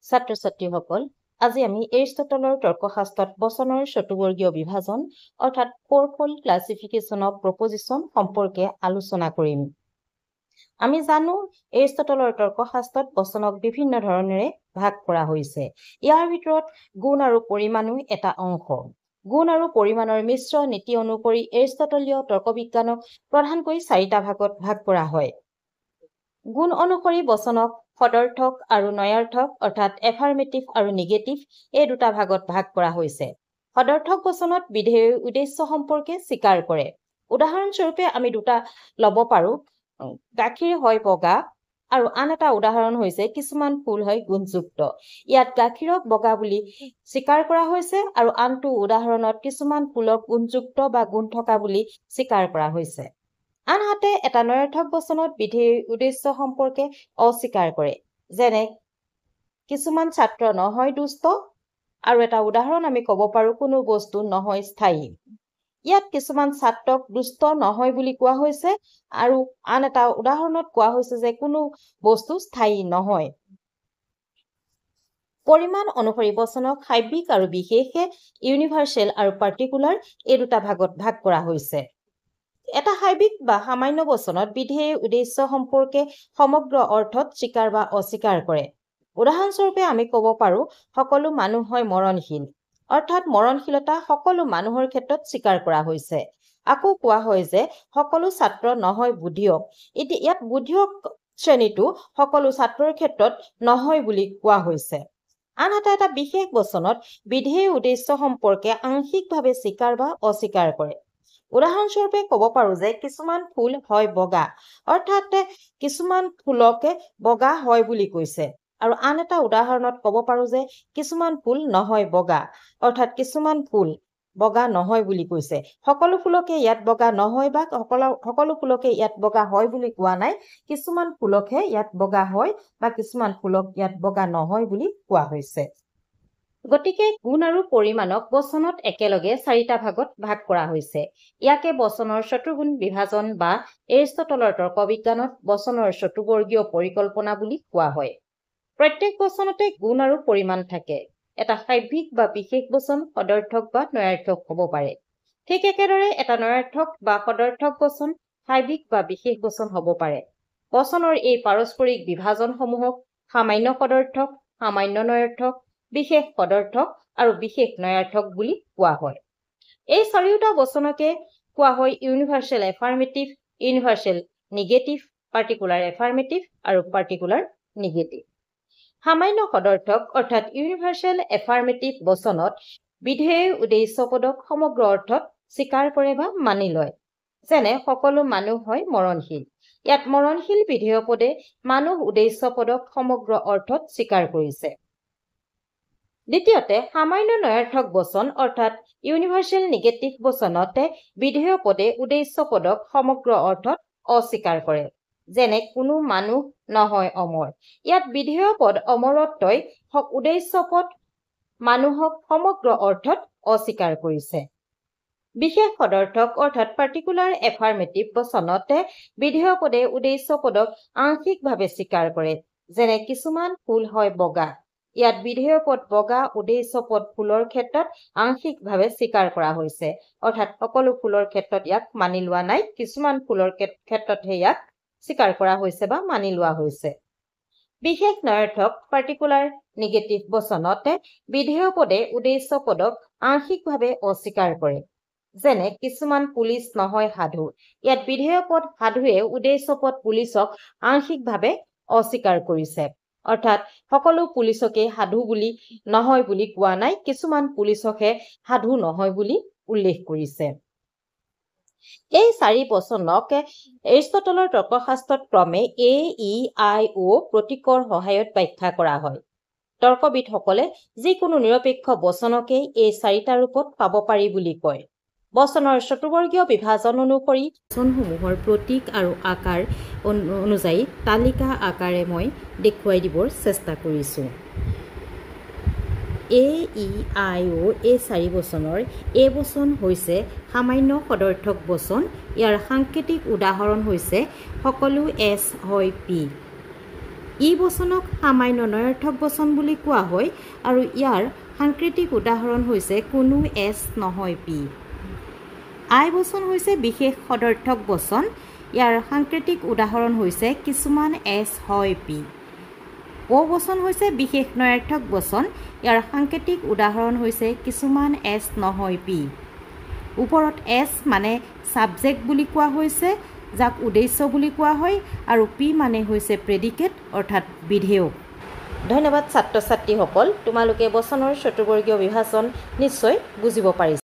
ছাত্ৰ ছাত্ৰীসকল, আজি আমি এৰিষ্টটলৰ তৰ্কশাস্ত্ৰত বচনৰ চতুবৰ্গীয় বিভাজন অৰ্থাৎ ফ'ৰফল্ড ক্লাছিফিকেশ্যন অফ প্ৰপজিশ্যন সম্পৰ্কে আলোচনা কৰিম। আমি জানো এৰিষ্টটলৰ তৰ্কশাস্ত্ৰত বচনক বিভিন্ন ধৰণেৰে ভাগ কৰা হৈছে। ইয়াৰ ভিতৰত গুণ আৰু পৰিমাণো এটা অংশ। গুণ আৰু পৰিমাণৰ মিশ্ৰ নীতি অনুসৰি এৰিষ্টটলীয় তৰ্কবিজ্ঞানক প্ৰধানকৈ 4টা ভাগত ভাগ কৰা হয়। গুণ অনুসৰি বচনক সদৰ্থক আৰু নয়াৰ্থক অৰ্থাৎ এফাৰ্মেটিভ আৰু নিগেটিভ এই দুটা ভাগত ভাগ কৰা হৈছে। সদৰ্থক বচনত বিধেয়ৰ উদ্দেশ্য সম্পৰ্কে স্বীকাৰ কৰে। উদাহৰণস্বৰূপে আমি দুটা ল'ব পাৰো, গাখীৰ হয় বগা আৰু আন এটা উদাহৰণ হৈছে কিছুমান ফুল হয় গুণযুক্ত। ইয়াত গাখীৰক বগা বুলি স্বীকাৰ কৰা হৈছে আৰু আনটো উদাহৰণত কিছুমান ফুলক গুণযুক্ত বা গুণ থকা বুলি স্বীকাৰ কৰা হৈছে। আনহাতে এটা নয়াৰ্থক বচনত বিধেয়ৰ উদ্দেশ্য সম্পৰ্কে অস্বীকাৰ কৰে, যেনে কিছুমান ছাত্ৰ নহয় দুষ্ট, আৰু এটা উদাহৰণ আমি ক'ব পাৰো কোনো বস্তু নহয় স্থায়ী। ইয়াত কিছুমান ছাত্ৰক দুষ্ট নহয় বুলি কোৱা হৈছে আৰু আন এটা উদাহৰণত কোৱা হৈছে যে কোনো বস্তু স্থায়ী নহয়। পৰিমাণ অনুসৰি বচনক সাব্যিক আৰু বিশেষে ইউনিভাৰ্চেল আৰু পাৰ্টিকুলাৰ এই দুটা ভাগত ভাগ কৰা হৈছে। এটা সাব্যিক বা সামান্য বচনত বিধেয়ৰ উদ্দেশ্য সম্পৰ্কে সমগ্ৰ অৰ্থত স্বীকাৰ বা অস্বীকাৰ কৰে। উদাহৰণস্বৰূপে আমি ক'ব পাৰো সকলো মানুহ হয় মৰণশীল, অৰ্থাৎ মৰণশীলতা সকলো মানুহৰ ক্ষেত্ৰত স্বীকাৰ কৰা হৈছে। আকৌ কোৱা হয় যে সকলো ছাত্ৰ নহয় বুদ্ধিয়ক। এতিয়া ইয়াত বুদ্ধিয়ক শ্ৰেণীটো সকলো ছাত্ৰৰ ক্ষেত্ৰত নহয় বুলি কোৱা হৈছে। আনহাতে এটা বিশেষ বচনত বিধেয়ৰ উদ্দেশ্য সম্পৰ্কে আংশিকভাৱে স্বীকাৰ বা অস্বীকাৰ কৰে। উদাহৰণস্বৰূপে ক'ব পাৰো যে কিছুমান ফুল হয় বগা, অৰ্থাৎ কিছুমান ফুলকে বগা হয় বুলি কৈছে, আৰু আন এটা উদাহৰণত ক'ব পাৰো যে কিছুমান ফুল নহয় বগা, অৰ্থাৎ কিছুমান ফুল বগা নহয় বুলি কৈছে। সকলো ফুলকে ইয়াত বগা নহয় বা সকলো ফুলকে ইয়াত বগা হয় বুলি কোৱা নাই, কিছুমান ফুলকহে ইয়াত বগা হয় বা কিছুমান ফুলক ইয়াত বগা নহয় বুলি কোৱা হৈছে। গতিকে গুণ আৰু পৰিমাণক বচনত একেলগে 4টা ভাগত ভাগ কৰা হৈছে। ইয়াকে বচনৰ চতুৰ্গুণ বিভাজন বা এৰিষ্টটলৰ তৰ্কবিজ্ঞানত বচনৰ চতুবৰ্গীয় পৰিকল্পনা বুলি কোৱা হয়। প্ৰত্যেক বচনতে গুণ আৰু পৰিমাণ থাকে। এটা সাব্যিক বা বিশেষ বচন সদৰ্থক বা নয়াৰ্থক হ'ব পাৰে। ঠিক একেদৰে এটা নয়াৰ্থক বা সদৰ্থক বচন সাব্যিক বা বিশেষ বচন হ'ব পাৰে। বচনৰ এই পাৰস্পৰিক বিভাজনসমূহক সামান্য সদৰ্থক, সামান্য নয়াৰ্থক, বিশেষ সদৰ্থক আৰু বিশেষ নয়াৰ্থক বুলি কোৱা হয়। এই 4টা বচনকে কোৱা হয় universal affirmative, universal negative, particular affirmative আৰু পাৰ্টিকুলাৰ নিগেটিভ। সামান্য সদৰ্থক অৰ্থাৎ ইউনিভাৰ্চেল এফাৰ্মেটিভ বচনত বিধেয়ৰ উদ্দেশ্য পদক সমগ্ৰ অৰ্থত স্বীকাৰ কৰে বা মানি লয়। যেনে সকলো মানুহ হয় মৰণশীল। ইয়াত মৰণশীল বিধেয় পদে মানুহ উদ্দেশ্য পদক সমগ্ৰ অৰ্থত স্বীকাৰ কৰিছে। দ্বিতীয়তে সামান্য নয়াৰ্থক বচন অৰ্থাৎ ইউনিভাৰ্চেল নিগেটিভ বচনতে বিধেয় পদে উদ্দেশ্য পদক সমগ্ৰ অৰ্থত অস্বীকাৰ কৰে। যেনে কোনো মানুহ নহয় অমৰ। ইয়াত বিধেয় পদ অমৰত্বই উদ্দেশ্য পদ মানুহক সমগ্ৰ অৰ্থত অস্বীকাৰ কৰিছে। বিশেষ সদৰ্থক অৰ্থাৎ পাৰ্টিকুলাৰ এফাৰ্মেটিভ বচনতে বিধেয় পদে উদ্দেশ্য পদক আংশিকভাৱে স্বীকাৰ কৰে। যেনে কিছুমান ফুল হয় বগা। ইয়াত বিধেয় পদ বগা উদ্দেশ্য পদ ফুলৰ ক্ষেত্ৰত আংশিকভাৱে স্বীকাৰ কৰা হৈছে, অৰ্থাৎ সকলো ফুলৰ ক্ষেত্ৰত ইয়াক মানি লোৱা নাই, কিছুমান ফুলৰ ক্ষেত্ৰতহে ইয়াক স্বীকাৰ কৰা হৈছে বা মানি লোৱা হৈছে। বিশেষ নয়াৰ্থক পাৰ্টিকুলাৰ নিগেটিভ বচনতে বিধেয় পদে উদ্দেশ্য পদক আংশিকভাৱে অস্বীকাৰ কৰে। যেনে কিছুমান পুলিচ নহয় সাধু। ইয়াত বিধেয় পদ সাধুৱে উদ্দেশ্য পদ পুলিচক আংশিকভাৱে অস্বীকাৰ কৰিছে, অৰ্থাৎ সকলো পুলিচকে সাধু বুলি নহয় বুলি কোৱা নাই, কিছুমান পুলিচকহে সাধু নহয় বুলি উল্লেখ কৰিছে। এই 4 বচনক এৰিষ্টটলৰ তৰ্কশাস্ত্ৰত ক্ৰমে এ, ই, আই, অ প্ৰতীকৰ সহায়ত ব্যাখ্যা কৰা হয়। তৰ্কবিদসকলে যিকোনো নিৰপেক্ষ বচনকেই এই 4টা ৰূপত পাব পাৰি বুলি কয়। বচনৰ চতুবৰ্গীয় বিভাজন অনুসৰি বচনসমূহৰ প্ৰতীক আৰু আকাৰ অনুযায়ী তালিকা আকাৰে মই দেখুৱাই দিবৰ চেষ্টা কৰিছোঁ। এ, ই, আই, অ এই 4 বচনৰ এ বচন হৈছে সামান্য সদৰ্থক বচন। ইয়াৰ সাংকেতিক উদাহৰণ হৈছে সকলো এছ হয় পি। ই বচনক সামান্য নয়াৰ্থক বচন বুলি কোৱা হয় আৰু ইয়াৰ সাংকেতিক উদাহৰণ হৈছে কোনো এছ নহয় পি। আই বচন হৈছে বিশেষ সদৰ্থক বচন, ইয়াৰ সাংকেতিক উদাহৰণ হৈছে কিছুমান এছ হয় পি। অ বচন হৈছে বিশেষ নয়াৰ্থক বচন, ইয়াৰ সাংকেতিক উদাহৰণ হৈছে কিছুমান এছ নহয় পি। ওপৰত এছ মানে ছাবজেক্ট বুলি কোৱা হৈছে, যাক উদ্দেশ্য বুলি কোৱা হয়, আৰু পি মানে হৈছে প্ৰেডিকেট অৰ্থাৎ বিধেয়ক। ধন্যবাদ ছাত্ৰ ছাত্ৰীসকল, তোমালোকে বচনৰ চতুৰ্বৰ্গীয় বিভাজন নিশ্চয় বুজিব পাৰিছা।